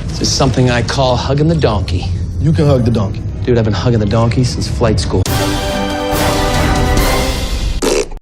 This is something I call hugging the donkey. You can hug the donkey. Dude, I've been hugging the donkey since flight school.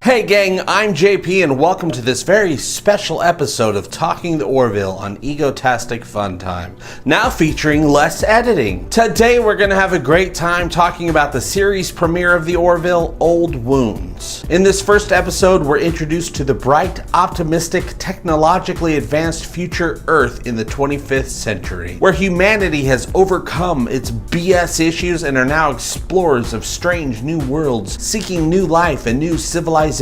Hey gang, I'm JP and welcome to this very special episode of Talking The Orville on Egotastic FunTime, now featuring less editing. Today we're going to have a great time talking about the series premiere of the Orville, Old Wounds. In this first episode, we're introduced to the bright, optimistic, technologically advanced future Earth in the 25th century, where humanity has overcome its BS issues and are now explorers of strange new worlds, seeking new life and new civilizations,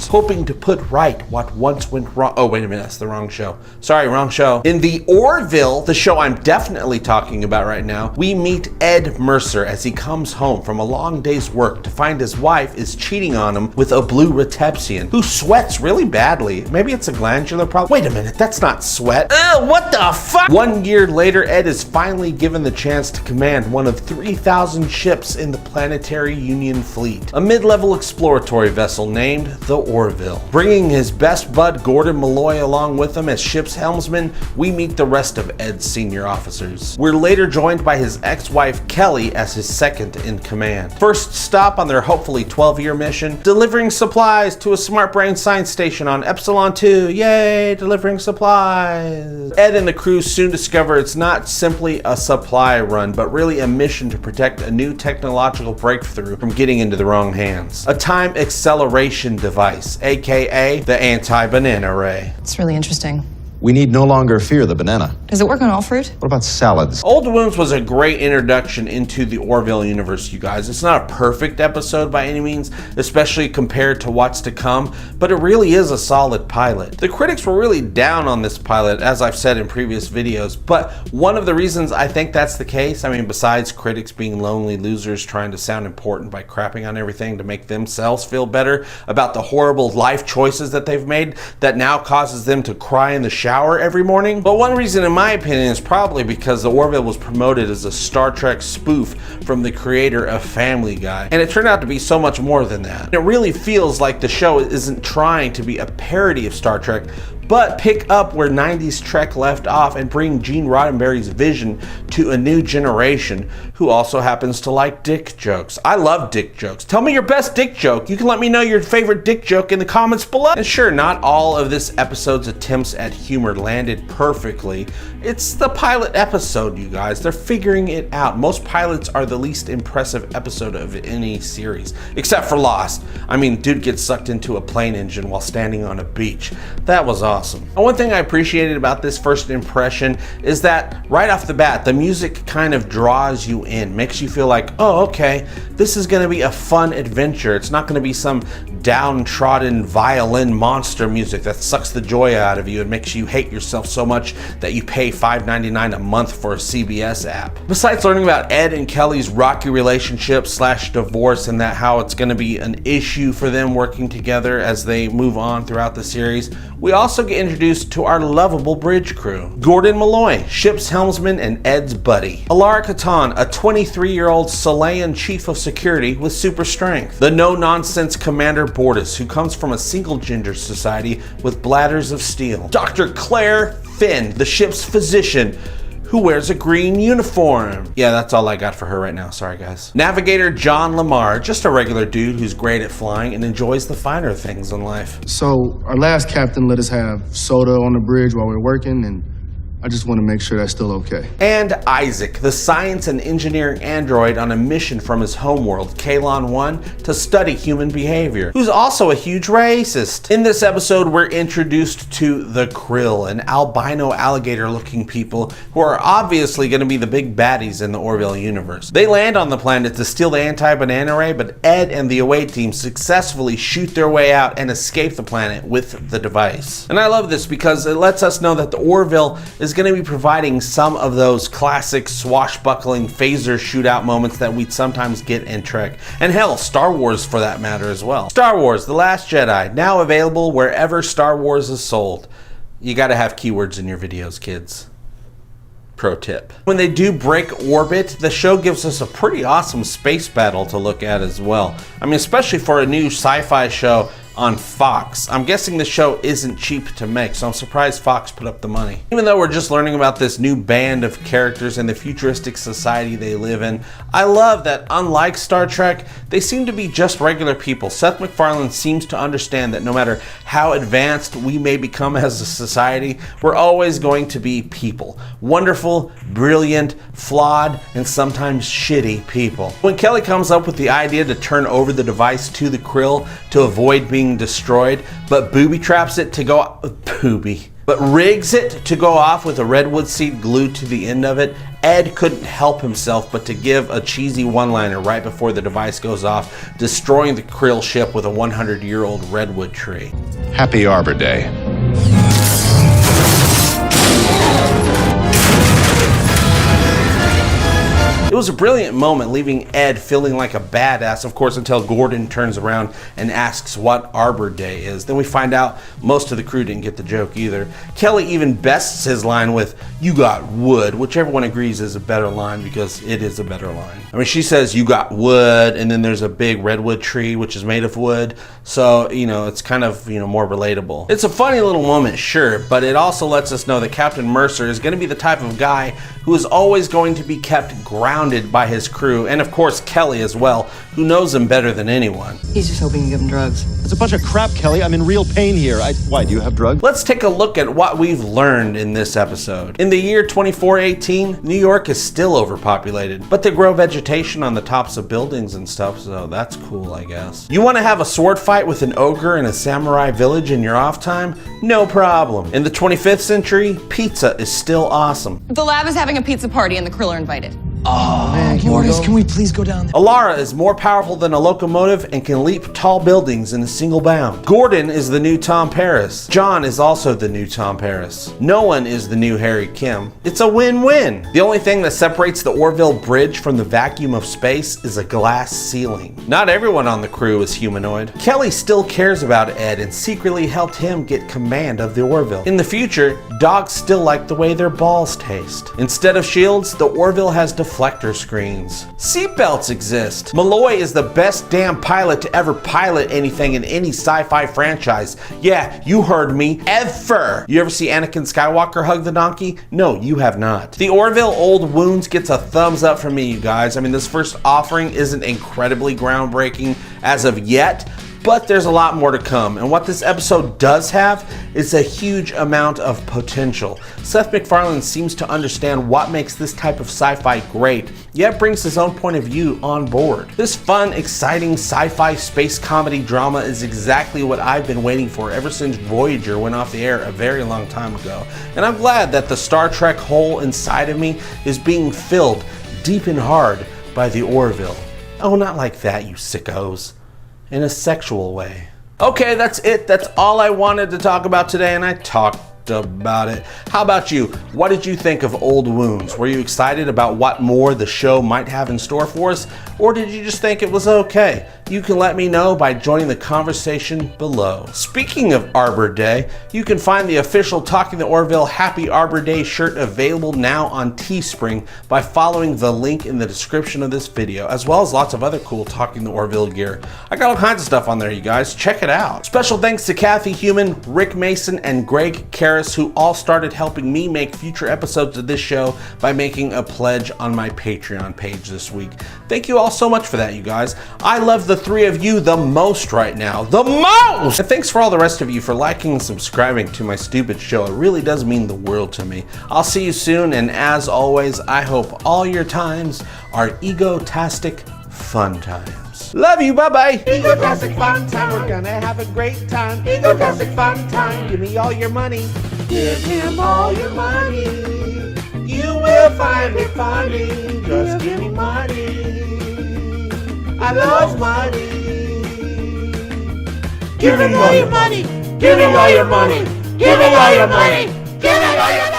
hoping to put right what once went wrong. Oh, wait a minute, that's the wrong show. Sorry, wrong show. In the Orville, the show I'm definitely talking about right now, we meet Ed Mercer as he comes home from a long day's work to find his wife is cheating on him with a blue Retepsian who sweats really badly. Maybe it's a glandular problem. Wait a minute, that's not sweat. Ugh, what the fuck? 1 year later, Ed is finally given the chance to command one of 3,000 ships in the Planetary Union fleet, a mid-level exploratory vessel named the Orville. Bringing his best bud Gordon Malloy along with him as ship's helmsman, we meet the rest of Ed's senior officers. We're later joined by his ex-wife Kelly as his second in command. First stop on their hopefully 12-year mission, delivering supplies to a smart brain science station on Epsilon 2. Yay, delivering supplies. Ed and the crew soon discover it's not simply a supply run, but really a mission to protect a new technological breakthrough from getting into the wrong hands. A time acceleration device, aka the anti-banana ray. It's really interesting. We need no longer fear the banana. Does it work on all fruit? What about salads? Old Wounds was a great introduction into the Orville universe, you guys. It's not a perfect episode by any means, especially compared to what's to come, but it really is a solid pilot. The critics were really down on this pilot, as I've said in previous videos, but one of the reasons I think that's the case, I mean, besides critics being lonely losers trying to sound important by crapping on everything to make themselves feel better about the horrible life choices that they've made that now causes them to cry in the shower every morning. But one reason, in my opinion, is probably because the Orville was promoted as a Star Trek spoof from the creator of Family Guy, and it turned out to be so much more than that. It really feels like the show isn't trying to be a parody of Star Trek, but pick up where 90s Trek left off and bring Gene Roddenberry's vision to a new generation who also happens to like dick jokes. I love dick jokes. Tell me your best dick joke. You can let me know your favorite dick joke in the comments below. And sure, not all of this episode's attempts at humor landed perfectly. It's the pilot episode, you guys. They're figuring it out. Most pilots are the least impressive episode of any series, except for Lost. I mean, dude gets sucked into a plane engine while standing on a beach. That was awesome. And one thing I appreciated about this first impression is that right off the bat, the music kind of draws you in, makes you feel like, oh, okay, this is going to be a fun adventure. It's not going to be some downtrodden violin monster music that sucks the joy out of you and makes you hate yourself so much that you pay $5.99 a month for a CBS app. Besides learning about Ed and Kelly's rocky relationship / divorce and that how it's going to be an issue for them working together as they move on throughout the series, we also get introduced to our lovable bridge crew. Gordon Malloy, ship's helmsman and Ed's buddy. Alara Katan, a 23-year-old Solayan chief of security with super strength. The no-nonsense Commander Bortus, who comes from a single-gender society with bladders of steel. Dr. Claire Finn, the ship's physician, who wears a green uniform. Yeah, that's all I got for her right now. Sorry, guys. Navigator John Lamar, just a regular dude who's great at flying and enjoys the finer things in life. So, our last captain let us have soda on the bridge while we were working, and I just want to make sure that's still okay. And Isaac, the science and engineering android on a mission from his homeworld, Kalon 1, to study human behavior, who's also a huge racist. In this episode, we're introduced to the Krill, an albino alligator-looking people who are obviously going to be the big baddies in the Orville universe. They land on the planet to steal the anti-banana ray, but Ed and the away team successfully shoot their way out and escape the planet with the device. And I love this because it lets us know that the Orville is going to be providing some of those classic swashbuckling phaser shootout moments that we'd sometimes get in Trek. And hell, Star Wars for that matter as well. Star Wars: The Last Jedi, now available wherever Star Wars is sold. You gotta have keywords in your videos, kids. Pro tip. When they do break orbit, the show gives us a pretty awesome space battle to look at as well. I mean, especially for a new sci-fi show on Fox. I'm guessing the show isn't cheap to make, so I'm surprised Fox put up the money. Even though we're just learning about this new band of characters and the futuristic society they live in, I love that unlike Star Trek, they seem to be just regular people. Seth MacFarlane seems to understand that no matter how advanced we may become as a society, we're always going to be people. Wonderful, brilliant, flawed, and sometimes shitty people. When Kelly comes up with the idea to turn over the device to the Krill to avoid being destroyed, but booby traps it to go rigs it to go off with a redwood seed glued to the end of it, Ed couldn't help himself but to give a cheesy one-liner right before the device goes off, destroying the Krill ship with a 100-year-old redwood tree. Happy Arbor Day. It was a brilliant moment, leaving Ed feeling like a badass, of course, until Gordon turns around and asks what Arbor Day is. Then we find out most of the crew didn't get the joke either. Kelly even bests his line with, "You got wood," which everyone agrees is a better line because it is a better line. I mean, she says, "You got wood," and then there's a big redwood tree, which is made of wood. So, it's kind of, more relatable. It's a funny little moment, sure, but it also lets us know that Captain Mercer is going to be the type of guy who is always going to be kept grounded by his crew, and of course Kelly as well, who knows him better than anyone. He's just hoping you give him drugs. It's a bunch of crap, Kelly. I'm in real pain here. Why, do you have drugs? Let's take a look at what we've learned in this episode. In the year 2418, New York is still overpopulated, but they grow vegetation on the tops of buildings and stuff, so that's cool, I guess. You want to have a sword fight with an ogre in a samurai village in your off time? No problem. In the 25th century, pizza is still awesome. The lab is having a pizza party and the Krill are invited. Oh, man, can we please go down there? Alara is more powerful than a locomotive and can leap tall buildings in a single bound. Gordon is the new Tom Paris. John is also the new Tom Paris. No one is the new Harry Kim. It's a win-win. The only thing that separates the Orville Bridge from the vacuum of space is a glass ceiling. Not everyone on the crew is humanoid. Kelly still cares about Ed and secretly helped him get command of the Orville. In the future, dogs still like the way their balls taste. Instead of shields, the Orville has deflector screens. Seatbelts exist. Malloy is the best damn pilot to ever pilot anything in any sci-fi franchise. Yeah, you heard me. Ever. You ever see Anakin Skywalker hug the donkey? No, you have not. The Orville Old Wounds gets a thumbs up from me, you guys. I mean, this first offering isn't incredibly groundbreaking as of yet, but there's a lot more to come, and what this episode does have is a huge amount of potential. Seth MacFarlane seems to understand what makes this type of sci-fi great, yet brings his own point of view on board. This fun, exciting sci-fi space comedy drama is exactly what I've been waiting for ever since Voyager went off the air a very long time ago, and I'm glad that the Star Trek hole inside of me is being filled deep and hard by the Orville. Oh, not like that, you sickos. In a sexual way. Okay, that's it. That's all I wanted to talk about today, and I talked about it. How about you? What did you think of Old Wounds? Were you excited about what more the show might have in store for us, or did you just think it was okay? You can let me know by joining the conversation below. Speaking of Arbor Day, you can find the official Talking the Orville Happy Arbor Day shirt available now on Teespring by following the link in the description of this video, as well as lots of other cool Talking the Orville gear. I got all kinds of stuff on there, you guys. Check it out. Special thanks to Kathy Human, Rick Mason, and Greg Karras, who all started helping me make future episodes of this show by making a pledge on my Patreon page this week. Thank you all so much for that, you guys. I love the three of you the most right now. The most! And thanks for all the rest of you for liking and subscribing to my stupid show. It really does mean the world to me. I'll see you soon, and as always, I hope all your times are egotastic fun times. Love you, bye-bye. Egotastic fun time, we're gonna have a great time. Egotastic fun time, give me all your money. Give him all your money. You will find it funny. Just give me money. I love money. Give me all your money. Give me all your money. Give me all your money. Give me all your money.